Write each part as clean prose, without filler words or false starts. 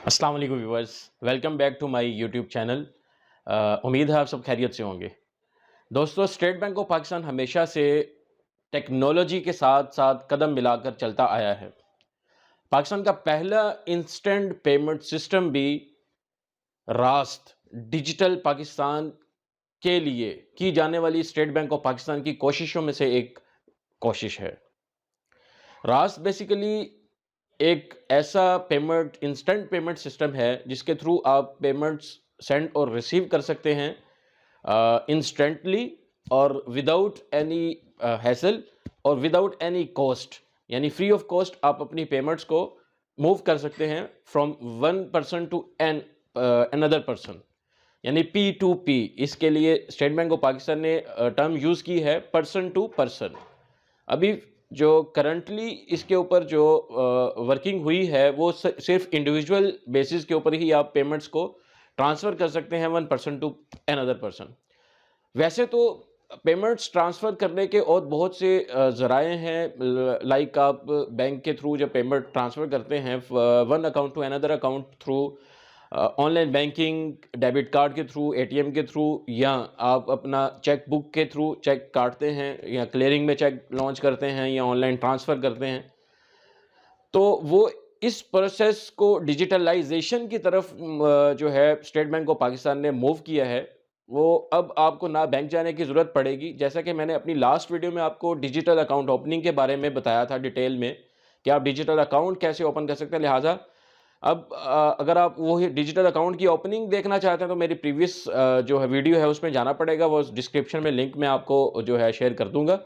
अस्सलाम वालेकुम viewers, welcome back to my YouTube channel. उम्मीद है आप सब खैरियत से होंगे। दोस्तों, स्टेट बैंक ऑफ पाकिस्तान हमेशा से टेक्नोलॉजी के साथ साथ कदम मिलाकर चलता आया है। पाकिस्तान का पहला इंस्टेंट पेमेंट सिस्टम भी रास्त डिजिटल पाकिस्तान के लिए की जाने वाली स्टेट बैंक ऑफ पाकिस्तान की कोशिशों में से एक कोशिश है। रास्त बेसिकली एक ऐसा पेमेंट इंस्टेंट पेमेंट सिस्टम है जिसके थ्रू आप पेमेंट्स सेंड और रिसीव कर सकते हैं इंस्टेंटली और विदाउट एनी हैसल और विदाउट एनी कॉस्ट, यानी फ्री ऑफ कॉस्ट आप अपनी पेमेंट्स को मूव कर सकते हैं from one person to an another person, यानी P2P। इसके लिए स्टेट बैंक ऑफ पाकिस्तान ने टर्म यूज़ की है पर्सन टू पर्सन। अभी जो करंटली इसके ऊपर जो वर्किंग हुई है वो सिर्फ इंडिविजुअल बेसिस के ऊपर ही आप पेमेंट्स को ट्रांसफ़र कर सकते हैं one person to another person. वैसे तो पेमेंट्स ट्रांसफ़र करने के और बहुत से ज़राए हैं, लाइक आप बैंक के थ्रू जब पेमेंट ट्रांसफ़र करते हैं one account to another account through online banking, debit card के थ्रू, एटीएम के थ्रू, या आप अपना चेक बुक के थ्रू चेक काटते हैं, या क्लियरिंग में चेक लॉन्च करते हैं, या ऑनलाइन ट्रांसफ़र करते हैं। तो वो इस प्रोसेस को डिजिटलाइजेशन की तरफ जो है स्टेट बैंक ऑफ पाकिस्तान ने मूव किया है। वो अब आपको ना बैंक जाने की ज़रूरत पड़ेगी। जैसा कि मैंने अपनी लास्ट वीडियो में आपको डिजिटल अकाउंट ओपनिंग के बारे में बताया था डिटेल में कि आप डिजिटल अकाउंट कैसे ओपन कर सकते हैं। लिहाजा अब अगर आप वो डिजिटल अकाउंट की ओपनिंग देखना चाहते हैं तो मेरी प्रीवियस जो है वीडियो है उसमें जाना पड़ेगा। वो डिस्क्रिप्शन में लिंक मैं आपको जो है शेयर कर दूंगा।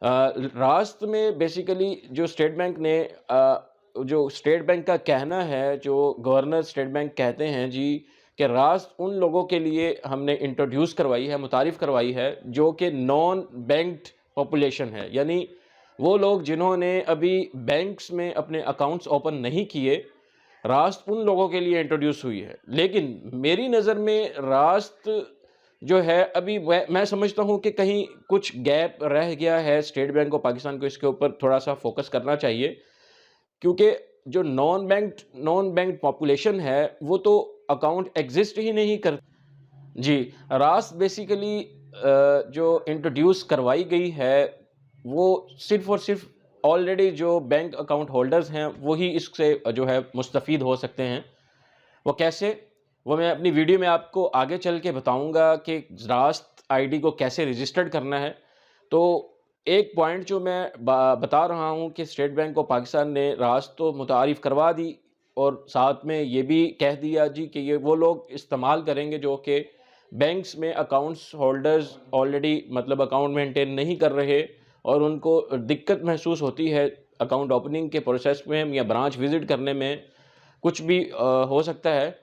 रास्त में बेसिकली जो स्टेट बैंक ने जो स्टेट बैंक का कहना है, जो गवर्नर स्टेट बैंक कहते हैं जी कि रास्त उन लोगों के लिए हमने इंट्रोड्यूस करवाई है, मुतारिफ़ करवाई है जो कि नॉन बैंक्ड पॉपुलेशन है, यानी वो लोग जिन्होंने अभी बैंक्स में अपने अकाउंट्स ओपन नहीं किए, रास्त उन लोगों के लिए इंट्रोड्यूस हुई है। लेकिन मेरी नज़र में रास्त जो है अभी मैं समझता हूँ कि कहीं कुछ गैप रह गया है। स्टेट बैंक ऑफ पाकिस्तान को इसके ऊपर थोड़ा सा फोकस करना चाहिए, क्योंकि जो नॉन बैंक्ड पॉपुलेशन है वो तो अकाउंट एग्जिस्ट ही नहीं कर। जी, रास्त बेसिकली जो इंट्रोड्यूस करवाई गई है वो सिर्फ़ और सिर्फ ऑलरेडी जो बैंक अकाउंट होल्डर्स हैं वही इससे जो है मुस्तफ़ीद हो सकते हैं। वो कैसे? वो मैं अपनी वीडियो में आपको आगे चल के बताऊँगा कि रास्त आईडी को कैसे रजिस्टर्ड करना है। तो एक पॉइंट जो मैं बता रहा हूँ कि स्टेट बैंक ऑफ पाकिस्तान ने रास्त तो मुतारिफ़ करवा दी और साथ में ये भी कह दिया जी कि ये वो लोग इस्तेमाल करेंगे जो कि बैंक्स में अकाउंट्स होल्डर्स ऑलरेडी मतलब अकाउंट मेंटेन नहीं कर रहे और उनको दिक्कत महसूस होती है अकाउंट ओपनिंग के प्रोसेस में या ब्रांच विज़िट करने में, कुछ भी हो सकता है।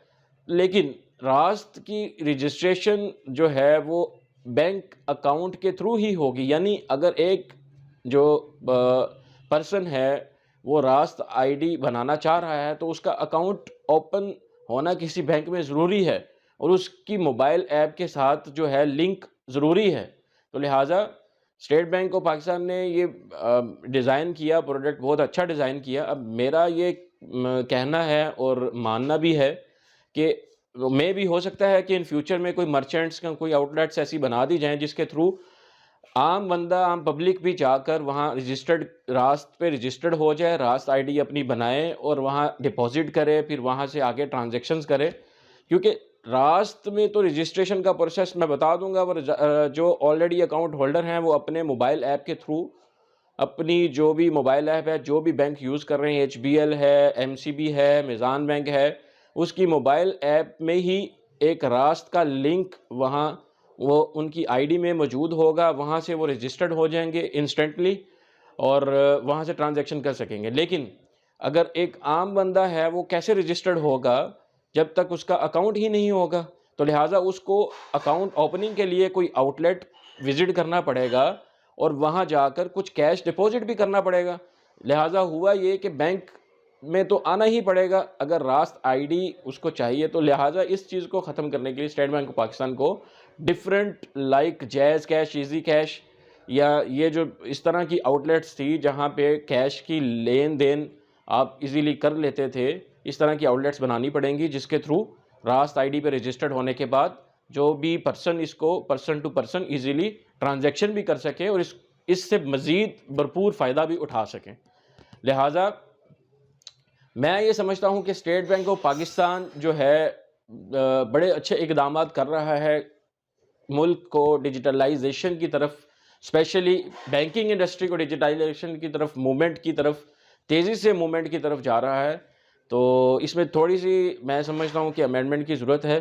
लेकिन रास्त की रजिस्ट्रेशन जो है वो बैंक अकाउंट के थ्रू ही होगी, यानी अगर एक जो पर्सन है वो रास्त आईडी बनाना चाह रहा है तो उसका अकाउंट ओपन होना किसी बैंक में ज़रूरी है और उसकी मोबाइल ऐप के साथ जो है लिंक ज़रूरी है। तो लिहाजा स्टेट बैंक ऑफ पाकिस्तान ने ये डिज़ाइन किया, प्रोडक्ट बहुत अच्छा डिज़ाइन किया। अब मेरा ये कहना है और मानना भी है कि मे भी हो सकता है कि इन फ्यूचर में कोई मर्चेंट्स का कोई आउटलेट्स ऐसी बना दी जाएँ जिसके थ्रू आम बंदा, आम पब्लिक भी जाकर वहाँ रजिस्टर्ड रास्त पे रजिस्टर्ड हो जाए, रास्त आईडी अपनी बनाए और वहाँ डिपॉज़िट करे, फिर वहाँ से आगे ट्रांज़ैक्शंस करे। क्योंकि रास्त में तो रजिस्ट्रेशन का प्रोसेस मैं बता दूँगा, पर जो ऑलरेडी अकाउंट होल्डर हैं वो अपने मोबाइल ऐप के थ्रू अपनी जो भी मोबाइल ऐप है, जो भी बैंक यूज़ कर रहे हैं, एचबीएल है, एमसीबी है, मिज़ान बैंक है, उसकी मोबाइल ऐप में ही एक रास्त का लिंक वहाँ वो उनकी आईडी में मौजूद होगा, वहाँ से वो रजिस्टर्ड हो जाएंगे इंस्टेंटली और वहाँ से ट्रांजैक्शन कर सकेंगे। लेकिन अगर एक आम बंदा है वो कैसे रजिस्टर्ड होगा जब तक उसका अकाउंट ही नहीं होगा? तो लिहाजा उसको अकाउंट ओपनिंग के लिए कोई आउटलेट विज़िट करना पड़ेगा और वहाँ जाकर कुछ कैश डिपॉज़िट भी करना पड़ेगा। लिहाजा हुआ ये कि बैंक में तो आना ही पड़ेगा अगर रास्त आईडी उसको चाहिए। तो लिहाजा इस चीज़ को ख़त्म करने के लिए स्टेट बैंक ऑफ पाकिस्तान को different like jazz cash, easy cash या ये जो इस तरह की आउटलेट्स थी जहाँ पे कैश की लेन देन आप इजीली कर लेते थे, اس طرح کی آؤٹلیٹس بنانی پڑیں گی جس کے تھرو راست آئی ڈی پہ رجسٹرڈ ہونے کے بعد جو بھی پرسن اس کو person to person easily transaction بھی کر سکے اور اس سے مزید بھرپور فائدہ بھی اٹھا سکیں. لہٰذا میں یہ سمجھتا ہوں کہ اسٹیٹ بینک آف پاکستان جو ہے بڑے اچھے اقدامات کر رہا ہے ملک کو ڈیجیٹلائزیشن کی طرف، اسپیشلی بینکنگ انڈسٹری کو ڈیجیٹائزیشن کی طرف موومنٹ کی طرف تیزی سے موومنٹ کی طرف جا رہا ہے. تو اس میں تھوڑی سی میں سمجھتا ہوں کہ امینڈمنٹ کی ضرورت ہے.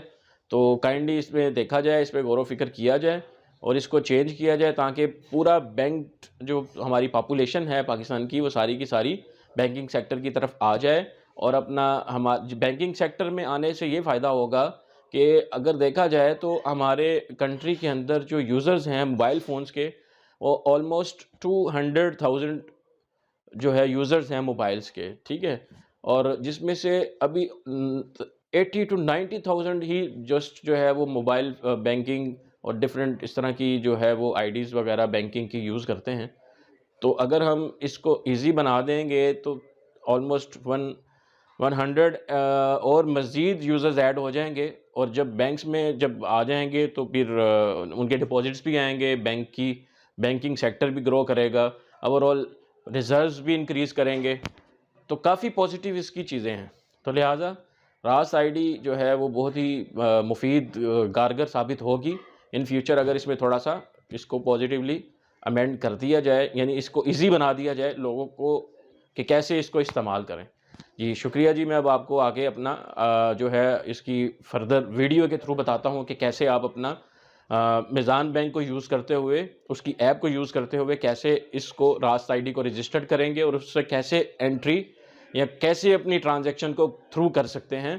تو کائنڈلی اس میں دیکھا جائے، اس پہ غور و فکر کیا جائے اور اس کو چینج کیا جائے تاکہ پورا بینک جو ہماری پاپولیشن ہے پاکستان کی وہ ساری کی ساری بینکنگ سیکٹر کی طرف آ جائے. اور اپنا بینکنگ سیکٹر میں آنے سے یہ فائدہ ہوگا کہ اگر دیکھا جائے تو ہمارے کنٹری کے اندر جو یوزرز ہیں موبائل فونز کے وہ آلموسٹ 200,000 جو ہے یوزرز ہیں موبائلز کے، ٹھیک ہے، اور جس میں سے ابھی 80 to 90,000 ہی جسٹ جو ہے وہ موبائل بینکنگ اور ڈفرینٹ اس طرح کی جو ہے وہ آئی ڈیز وغیرہ بینکنگ کی یوز کرتے ہیں. تو اگر ہم اس کو ایزی بنا دیں گے تو آلموسٹ 100 اور مزید یوزرز ایڈ ہو جائیں گے، اور جب بینکس میں جب آ جائیں گے تو پھر ان کے ڈپازٹس بھی آئیں گے، بینکنگ سیکٹر بھی گرو کرے گا، اوور آل ریزروز بھی انکریز کریں گے. تو کافی پازیٹیو اس کی چیزیں ہیں. تو لہٰذا راست آئی ڈی جو ہے وہ بہت ہی مفید کارگر ثابت ہوگی ان فیوچر اگر اس میں تھوڑا سا اس کو پازیٹیولی امینڈ کر دیا جائے، یعنی اس کو ایزی بنا دیا جائے لوگوں کو کہ کیسے اس کو استعمال کریں. جی شکریہ جی. میں اب آپ کو آگے اپنا جو ہے اس کی فردر ویڈیو کے تھرو بتاتا ہوں کہ کیسے آپ اپنا میزان بینک کو یوز کرتے ہوئے، اس کی ایپ کو یوز کرتے ہوئے کیسے اس کو راست آئی ڈی کو رجسٹرڈ کریں گے اور اس سے کیسے انٹری یا کیسے اپنی ٹرانزیکشن کو تھرو کر سکتے ہیں